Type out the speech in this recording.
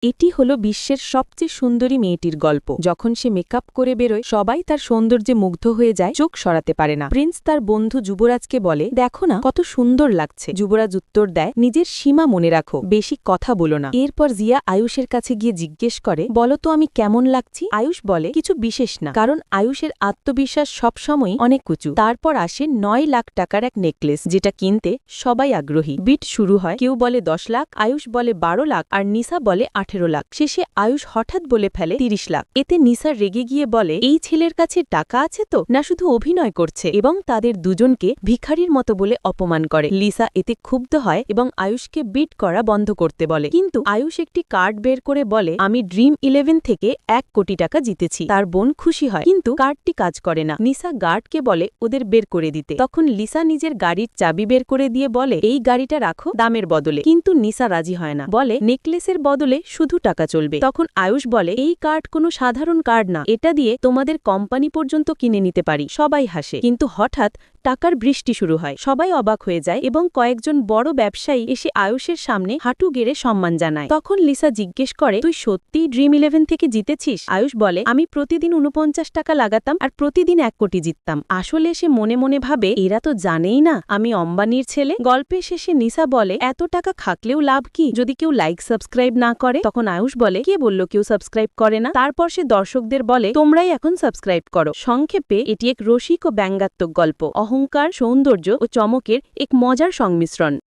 এটি হলো বিশ্বের সবচেয়ে সুন্দরী মেয়েটির গল্প। যখন সে মেকআপ করে বেরোয় সবাই তার সৌন্দর্যে মুগ্ধ হয়ে যায়, চোখ সরাতে পারে না। প্রিন্স তার বন্ধু যুবরাজকে বলে, দেখো না কত সুন্দর লাগছে। যুবরাজ উত্তর দেয়, নিজের সীমা মনে রাখো, বেশি কথা বলো না। এরপর জিয়া আয়ুষের কাছে গিয়ে জিজ্ঞেস করে, বলো তো আমি কেমন লাগছি? আয়ুষ বলে, কিছু বিশেষ না, কারণ আয়ুষের আত্মবিশ্বাস সবসময়ই অনেক উঁচু। তারপর আসে 9 লাখ টাকার এক নেকলেস, যেটা কিনতে সবাই আগ্রহী। বিট শুরু হয়, কেউ বলে 10 লাখ, আয়ুষ বলে 12 লাখ, আর নিসা বলে 18 লাখ। শেষে আয়ুষ হঠাৎ বলে ফেলে 30 লাখ। এতে নিসা রেগে গিয়ে বলে, এই ছেলের কাছে টাকা আছে তো, না শুধু অভিনয় করছে, এবং তাদের দুজনকে ভিখারির মতো বলে অপমান করে। লিসা এতে ক্ষুব্ধ হয় এবং আয়ুষকে বিট করা বন্ধ করতে বলে, কিন্তু আয়ুষ একটি কার্ড বের করে বলে, আমি ড্রিম 11 থেকে 1 কোটি টাকা জিতেছি। তার বোন খুশি হয়, কিন্তু কার্ডটি কাজ করে না। নিসা গার্ডকে বলে ওদের বের করে দিতে। তখন লিসা নিজের গাড়ির চাবি বের করে দিয়ে বলে, এই গাড়িটা রাখো দামের বদলে। কিন্তু নিসা রাজি হয় না, বলে নেকলেসের বদলে শুধু টাকা চলবে। তখন আয়ুষ বলে, এই কার্ড কোনো সাধারণ কার্ড না, এটা দিয়ে তোমাদের কোম্পানি পর্যন্ত কিনে নিতে পারি। সবাই হাসে, কিন্তু হঠাৎ টাকার বৃষ্টি শুরু হয়। সবাই অবাক হয়ে যায় এবং কয়েকজন বড় ব্যবসায়ী এসে আয়ুষের সামনে হাঁটু গেড়ে সম্মান জানায়। তখন লিসা জিজ্ঞেস করে, তুই সত্যিই ড্রিম 11 থেকে জিতেছিস? আয়ুষ বলে, আমি প্রতিদিন 49 টাকা লাগাতাম আর প্রতিদিন 1 কোটি জিততাম। আসলে সে মনে মনে ভাবে, এরা তো জানেই না আমি অম্বানির ছেলে। গল্পের শেষে নিসা বলে, এত টাকা খাকলেও লাভ কি যদি কেউ লাইক সাবস্ক্রাইব না করে? তখন আয়ুষ বলে, কে বলল কেউ সাবস্ক্রাইব করে না? তারপর সে দর্শকদের বলে, তোমরাই এখন সাবস্ক্রাইব করো। সংক্ষেপে এটি এক রসিক ও ব্যঙ্গাত্মক গল্প, অহংকার, সৌন্দর্য ও চমকের এক মজার সংমিশ্রণ।